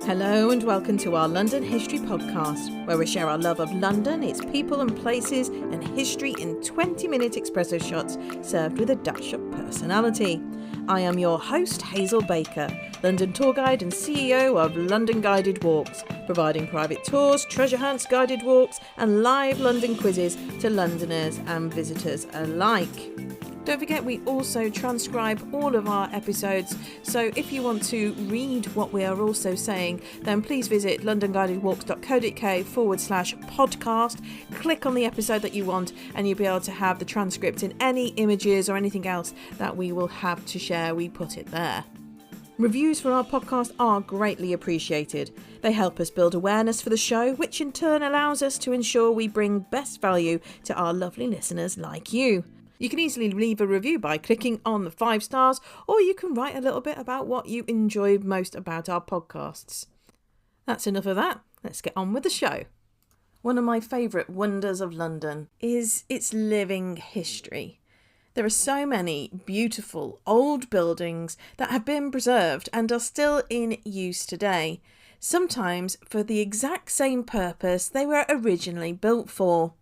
Hello and welcome to our London History Podcast, where we share our love of London, its people and places, and history in 20-minute espresso shots served with a dash of personality. I am your host, Hazel Baker, London tour guide and CEO of London Guided Walks, providing private tours, treasure hunts, guided walks, and live London quizzes to Londoners and visitors alike. Don't forget, we also transcribe all of our episodes, so if you want to read what we are also saying, then please visit londonguidedwalks.co.uk/podcast, click on the episode that you want, and you'll be able to have the transcript and any images or anything else that we will have to share. We put it there. Reviews for our podcast are greatly appreciated. They help us build awareness for the show, which in turn allows us to ensure we bring best value to our lovely listeners like you. You can easily leave a review by clicking on the 5 stars, or you can write a little bit about what you enjoy most about our podcasts. That's enough of that. Let's get on with the show. One of my favourite wonders of London is its living history. There are so many beautiful old buildings that have been preserved and are still in use today, sometimes for the exact same purpose they were originally built for.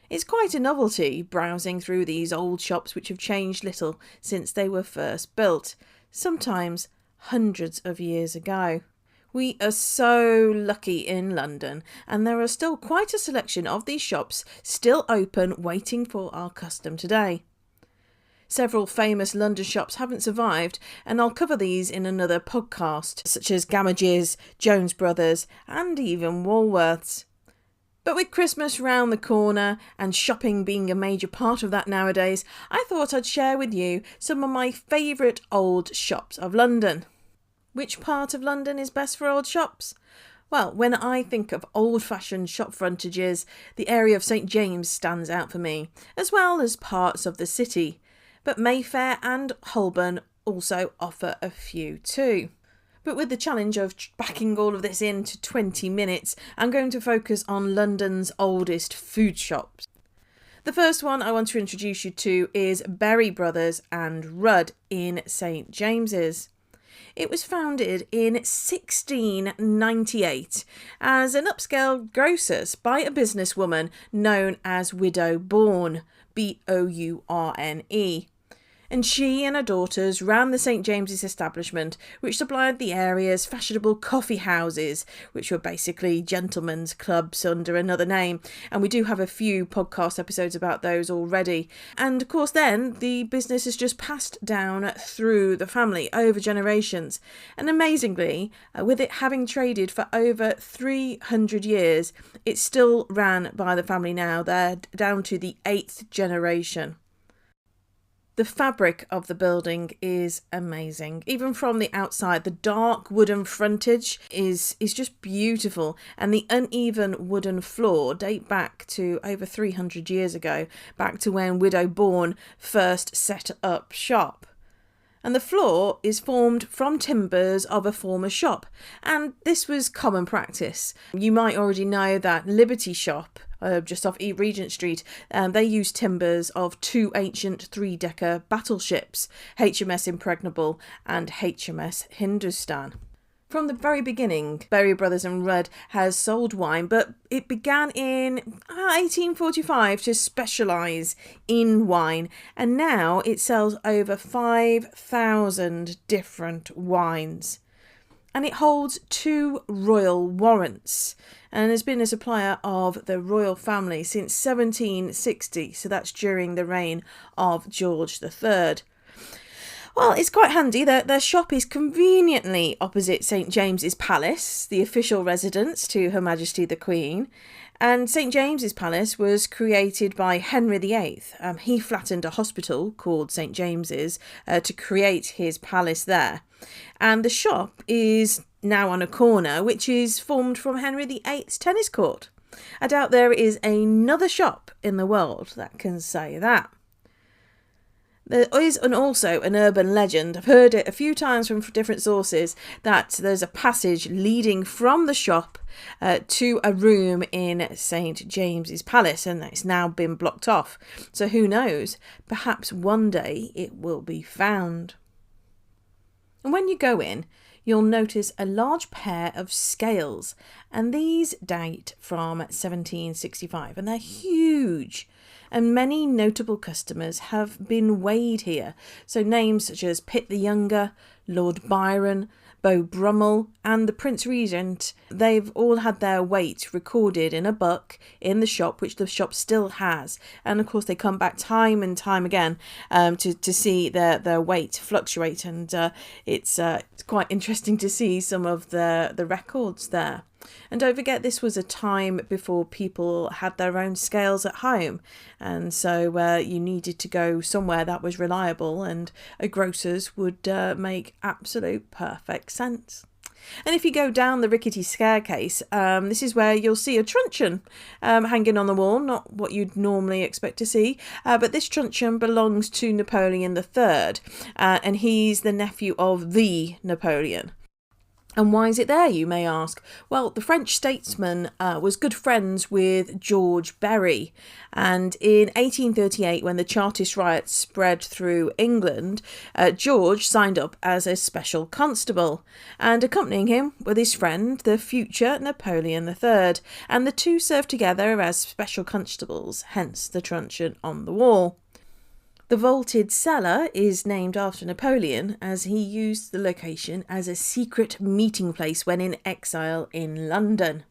It's quite a novelty browsing through these old shops which have changed little since they were first built, sometimes hundreds of years ago. We are so lucky in London, and there are still quite a selection of these shops still open waiting for our custom today. Several famous London shops haven't survived, and I'll cover these in another podcast, such as Gamage's, Jones Brothers, and even Woolworths. But with Christmas round the corner and shopping being a major part of that nowadays, I thought I'd share with you some of my favourite old shops of London. Which part of London is best for old shops? Well, when I think of old-fashioned shop frontages, the area of St James stands out for me, as well as parts of the city. But Mayfair and Holborn also offer a few too. But with the challenge of backing all of this into 20 minutes, I'm going to focus on London's oldest food shops. The first one I want to introduce you to is Berry Brothers and Rudd in St James's. It was founded in 1698 as an upscale grocer's by a businesswoman known as Widow Bourne, Bourne. And she and her daughters ran the St James's establishment, which supplied the area's fashionable coffee houses, which were basically gentlemen's clubs under another name. And we do have a few podcast episodes about those already. And of course then, the business has just passed down through the family over generations. And amazingly, with it having traded for over 300 years, it's still ran by the family now. They're down to the 8th generation. The fabric of the building is amazing. Even from the outside, the dark wooden frontage is just beautiful, and the uneven wooden floor date back to over 300 years ago, back to when Widow Bourne first set up shop. And the floor is formed from timbers of a former shop, and this was common practice. You might already know that Liberty Shop, just off Regent Street, they used timbers of 2 ancient 3-decker battleships, HMS Impregnable and HMS Hindustan. From the very beginning, Berry Brothers and Rudd has sold wine, but it began in 1845 to specialise in wine, and now it sells over 5,000 different wines. And it holds 2 royal warrants and has been a supplier of the royal family since 1760, so that's during the reign of George III. Well, it's quite handy that their shop is conveniently opposite St James's Palace, the official residence to Her Majesty the Queen. And St James's Palace was created by Henry VIII. He flattened a hospital called St James's to create his palace there. And the shop is now on a corner which is formed from Henry VIII's tennis court. I doubt there is another shop in the world that can say that. There is also an urban legend, I've heard it a few times from different sources, that there's a passage leading from the shop to a room in St James's Palace, and it's now been blocked off. So who knows, perhaps one day it will be found. And when you go in, you'll notice a large pair of scales, and these date from 1765, and they're huge. And many notable customers have been weighed here. So names such as Pitt the Younger, Lord Byron, Beau Brummel and the Prince Regent, they've all had their weight recorded in a book in the shop, which the shop still has. And of course they come back time and time again to see their weight fluctuate, and it's quite interesting to see some of the records there. And don't forget, this was a time before people had their own scales at home, and so you needed to go somewhere that was reliable, and a grocer's would make absolute perfect sense. And if you go down the rickety staircase, this is where you'll see a truncheon hanging on the wall, not what you'd normally expect to see, but this truncheon belongs to Napoleon III, and he's the nephew of the Napoleon. And why is it there, you may ask? Well, the French statesman was good friends with George Berry. And in 1838, when the Chartist riots spread through England, George signed up as a special constable. And accompanying him was his friend, the future Napoleon III. And the two served together as special constables, hence the truncheon on the wall. The vaulted cellar is named after Napoleon, as he used the location as a secret meeting place when in exile in London.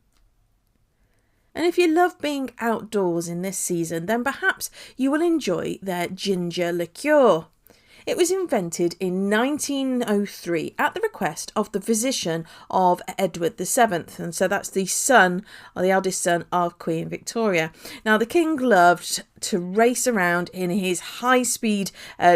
And if you love being outdoors in this season, then perhaps you will enjoy their ginger liqueur. It was invented in 1903 at the request of the physician of Edward VII, and so that's the son, or the eldest son of Queen Victoria. Now, the king loved to race around in his high-speed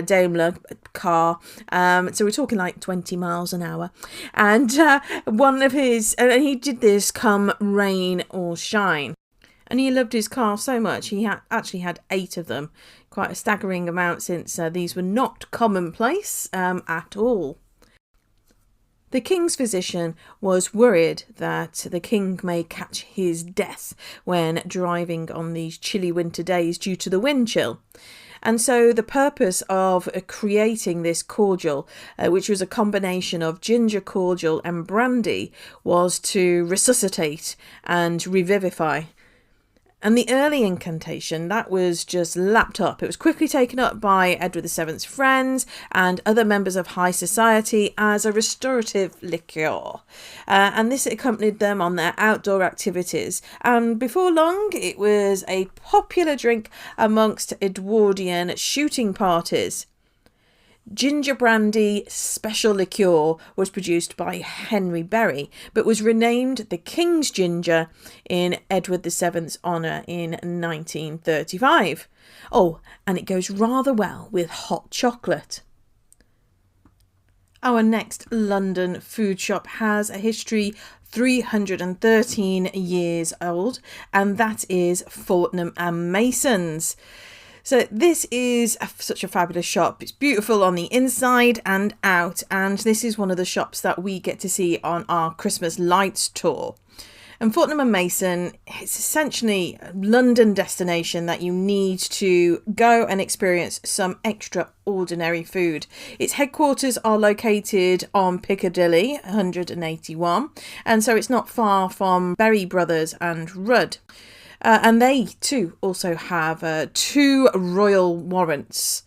Daimler car, so we're talking like 20 miles an hour, and and he did this come rain or shine. And he loved his car so much, he actually had 8 of them. Quite a staggering amount, since these were not commonplace at all. The king's physician was worried that the king may catch his death when driving on these chilly winter days due to the wind chill. And so the purpose of creating this cordial, which was a combination of ginger cordial and brandy, was to resuscitate and revivify. And the early incantation, that was just lapped up. It was quickly taken up by Edward VII's friends and other members of high society as a restorative liqueur. And this accompanied them on their outdoor activities. And before long, it was a popular drink amongst Edwardian shooting parties. Ginger brandy special liqueur was produced by Henry Berry, but was renamed the King's Ginger in Edward VII's honour in 1935. Oh, and it goes rather well with hot chocolate. Our next London food shop has a history 313 years old, and that is Fortnum and Masons. So this is such a fabulous shop. It's beautiful on the inside and out, and this is one of the shops that we get to see on our Christmas lights tour. And Fortnum and Mason is essentially a London destination that you need to go and experience some extraordinary food. Its headquarters are located on Piccadilly 181, and so it's not far from Berry Brothers and Rudd. And they too also have 2 royal warrants.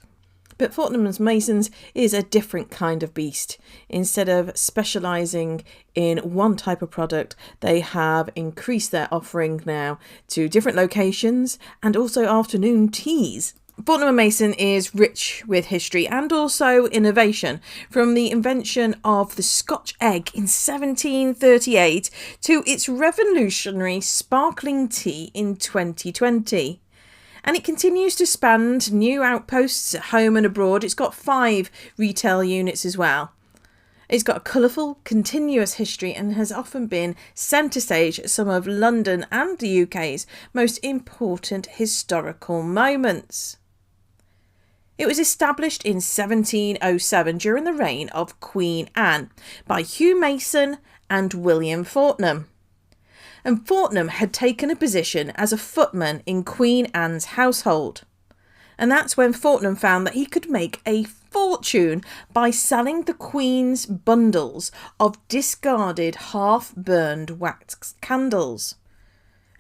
But Fortnum and Masons is a different kind of beast. Instead of specialising in one type of product, they have increased their offering now to different locations and also afternoon teas. Fortnum and Mason is rich with history and also innovation, from the invention of the Scotch egg in 1738 to its revolutionary sparkling tea in 2020. And it continues to span new outposts at home and abroad. It's got 5 retail units as well. It's got a colourful, continuous history and has often been centre stage at some of London and the UK's most important historical moments. It was established in 1707 during the reign of Queen Anne by Hugh Mason and William Fortnum. And Fortnum had taken a position as a footman in Queen Anne's household. And that's when Fortnum found that he could make a fortune by selling the Queen's bundles of discarded half-burned wax candles.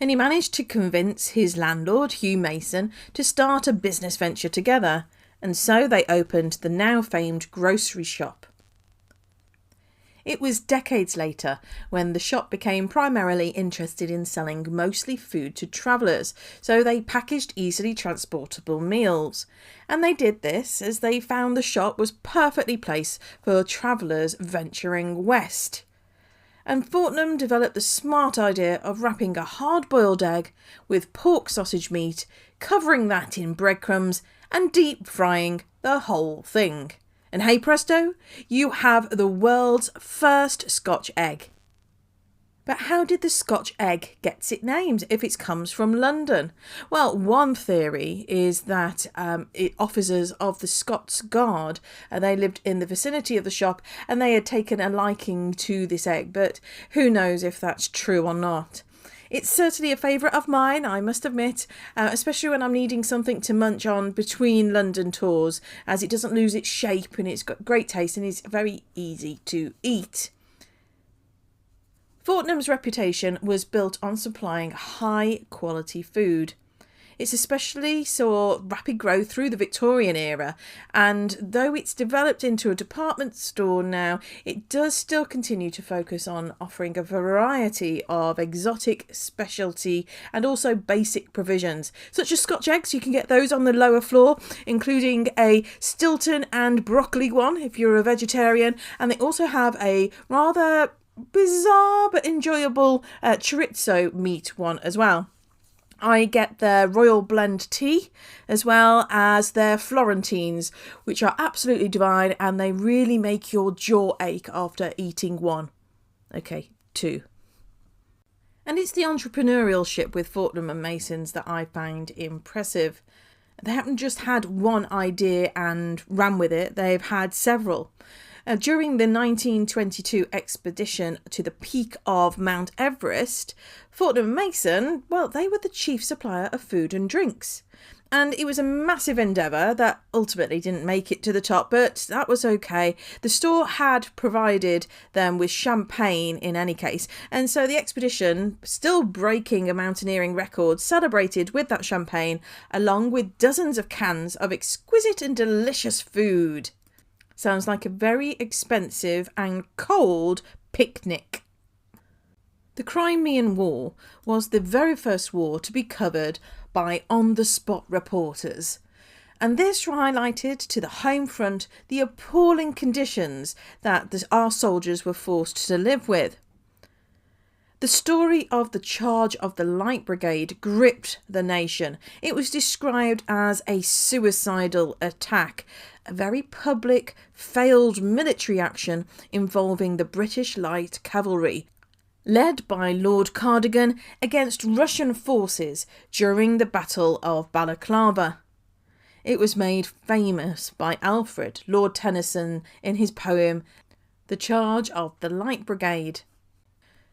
And he managed to convince his landlord, Hugh Mason, to start a business venture together, and so they opened the now famed grocery shop. It was decades later when the shop became primarily interested in selling mostly food to travellers, so they packaged easily transportable meals. And they did this as they found the shop was perfectly placed for travellers venturing west. And Fortnum developed the smart idea of wrapping a hard-boiled egg with pork sausage meat, covering that in breadcrumbs and deep frying the whole thing. And hey presto, you have the world's first Scotch egg. But how did the Scotch egg get its name if it comes from London? Well, one theory is that officers of the Scots Guard, they lived in the vicinity of the shop and they had taken a liking to this egg, but who knows if that's true or not. It's certainly a favourite of mine, I must admit, especially when I'm needing something to munch on between London tours, as it doesn't lose its shape and it's got great taste and is very easy to eat. Fortnum's reputation was built on supplying high quality food. It's especially saw rapid growth through the Victorian era, and though it's developed into a department store now, it does still continue to focus on offering a variety of exotic, specialty and also basic provisions, such as Scotch eggs. You can get those on the lower floor, including a Stilton and broccoli one if you're a vegetarian, and they also have a rather bizarre but enjoyable chorizo meat one as well. I get their Royal Blend tea as well as their Florentines, which are absolutely divine and they really make your jaw ache after eating one. Okay, two. And it's the entrepreneurship with Fortnum and Masons that I find impressive. They haven't just had one idea and ran with it, they've had several. During the 1922 expedition to the peak of Mount Everest, Fortnum and Mason, well, they were the chief supplier of food and drinks. And it was a massive endeavour that ultimately didn't make it to the top, but that was okay. The store had provided them with champagne in any case, and so the expedition, still breaking a mountaineering record, celebrated with that champagne, along with dozens of cans of exquisite and delicious food. Sounds like a very expensive and cold picnic. The Crimean War was the very first war to be covered by on-the-spot reporters. And this highlighted to the home front the appalling conditions that our soldiers were forced to live with. The story of the charge of the Light Brigade gripped the nation. It was described as a suicidal attack, a very public, failed military action involving the British Light Cavalry, led by Lord Cardigan against Russian forces during the Battle of Balaclava. It was made famous by Alfred, Lord Tennyson, in his poem The Charge of the Light Brigade.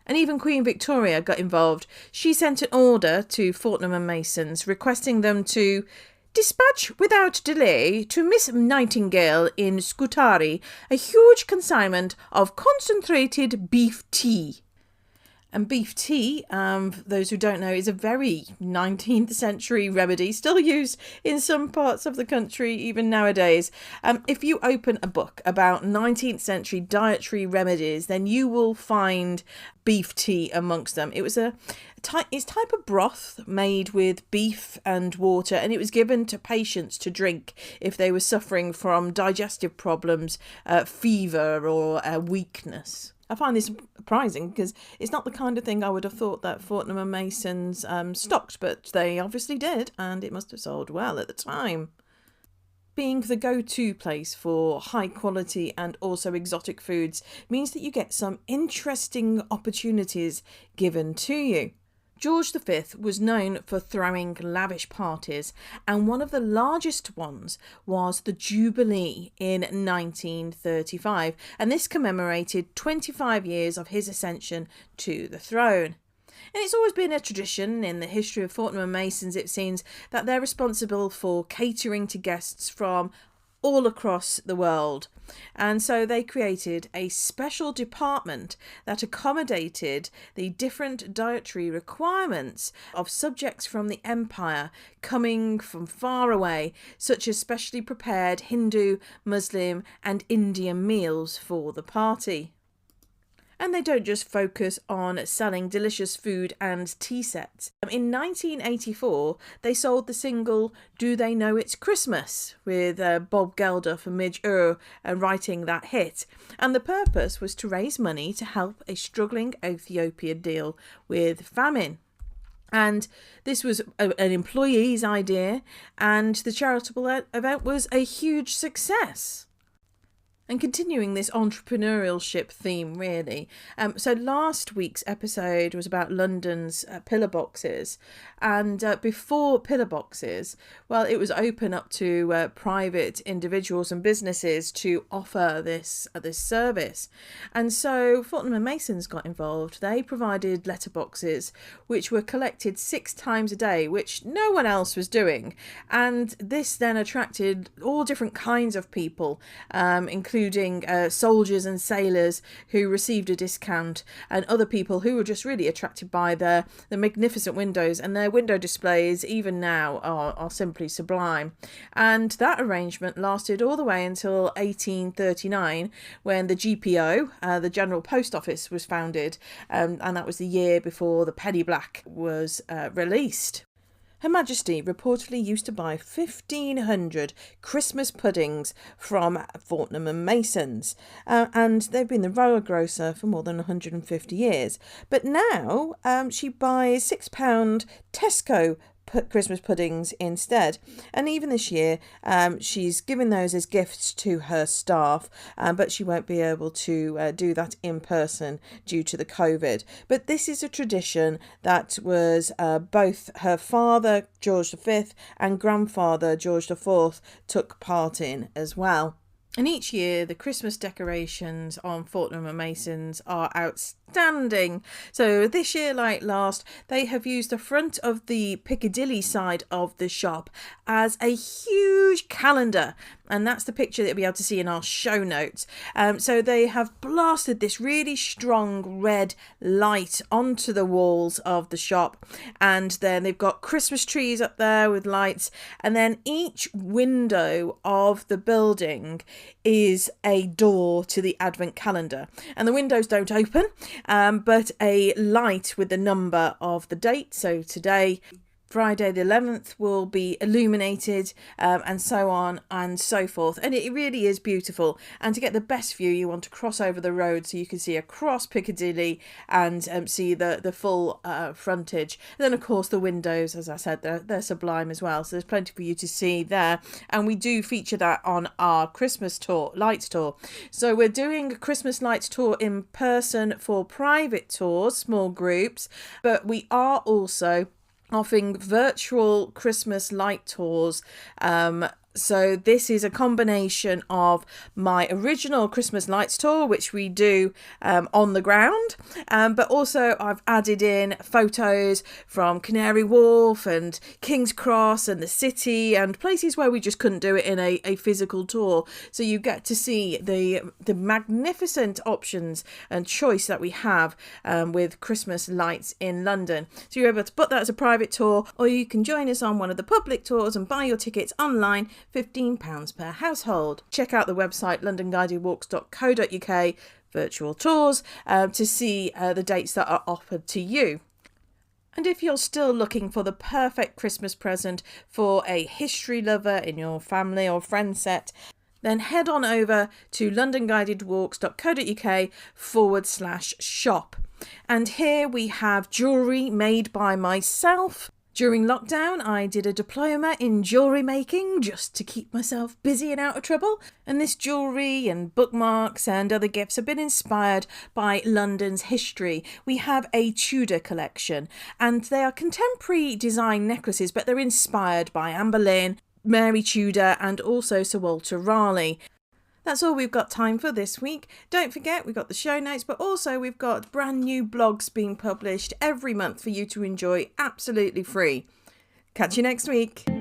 And even Queen Victoria got involved. She sent an order to Fortnum and Masons requesting them to dispatch without delay to Miss Nightingale in Scutari a huge consignment of concentrated beef tea. And beef tea, for those who don't know, is a very 19th century remedy, still used in some parts of the country even nowadays. If you open a book about 19th century dietary remedies, then you will find beef tea amongst them. It was it's type of broth made with beef and water, and it was given to patients to drink if they were suffering from digestive problems, fever or weakness. I find this surprising because it's not the kind of thing I would have thought that Fortnum and Masons stocked, but they obviously did, and it must have sold well at the time. Being the go-to place for high quality and also exotic foods means that you get some interesting opportunities given to you. George V was known for throwing lavish parties, and one of the largest ones was the Jubilee in 1935, and this commemorated 25 years of his ascension to the throne. And it's always been a tradition in the history of Fortnum and Masons, it seems, that they're responsible for catering to guests from all across the world. And so they created a special department that accommodated the different dietary requirements of subjects from the empire coming from far away, such as specially prepared Hindu, Muslim and Indian meals for the party. And they don't just focus on selling delicious food and tea sets. In 1984, they sold the single Do They Know It's Christmas with Bob Geldof and Midge Ure writing that hit. And the purpose was to raise money to help a struggling Ethiopia deal with famine. And this was an employee's idea, and the charitable event was a huge success. And continuing this entrepreneurship theme, really. So last week's episode was about London's pillar boxes. And before pillar boxes, well, it was open up to private individuals and businesses to offer this service. And so Fortnum and Masons got involved. They provided letterboxes, which were collected 6 times a day, which no one else was doing. And this then attracted all different kinds of people, including soldiers and sailors who received a discount, and other people who were just really attracted by the magnificent windows, and their window displays even now are simply sublime. And that arrangement lasted all the way until 1839, when the GPO, the General Post Office, was founded, and that was the year before the penny black was released. Her Majesty reportedly used to buy 1,500 Christmas puddings from Fortnum and Masons, and they've been the royal grocer for more than 150 years. But now she buys £6 Tesco Christmas puddings instead, and even this year she's given those as gifts to her staff, but she won't be able to do that in person due to the COVID. But this is a tradition that was both her father George V and grandfather George IV took part in as well. And each year the Christmas decorations on Fortnum and Masons are outstanding. So this year, like last, they have used the front of the Piccadilly side of the shop as a huge calendar. And that's the picture that you'll be able to see in our show notes. So they have blasted this really strong red light onto the walls of the shop. And then they've got Christmas trees up there with lights. And then each window of the building is a door to the advent calendar. And the windows don't open, but a light with the number of the date. So today, Friday the 11th, will be illuminated, and so on and so forth. And it really is beautiful. And to get the best view, you want to cross over the road so you can see across Piccadilly and see the full frontage. And then, of course, the windows, as I said, they're sublime as well. So there's plenty for you to see there. And we do feature that on our Christmas tour, lights tour. So we're doing a Christmas lights tour in person for private tours, small groups, but we are also offering virtual Christmas light tours. So this is a combination of my original Christmas lights tour, which we do on the ground, but also I've added in photos from Canary Wharf and King's Cross and the city and places where we just couldn't do it in a physical tour. So you get to see the magnificent options and choice that we have with Christmas lights in London. So you're able to book that as a private tour, or you can join us on one of the public tours and buy your tickets online, £15 per household. Check out the website londonguidedwalks.co.uk virtual tours to see the dates that are offered to you. And if you're still looking for the perfect Christmas present for a history lover in your family or friend set, then head on over to londonguidedwalks.co.uk/shop. And here we have jewellery made by myself. During lockdown, I did a diploma in jewellery making just to keep myself busy and out of trouble. And this jewellery and bookmarks and other gifts have been inspired by London's history. We have a Tudor collection, and they are contemporary design necklaces, but they're inspired by Anne Boleyn, Mary Tudor, and also Sir Walter Raleigh. That's all we've got time for this week. Don't forget, we've got the show notes, but also we've got brand new blogs being published every month for you to enjoy absolutely free. Catch you next week.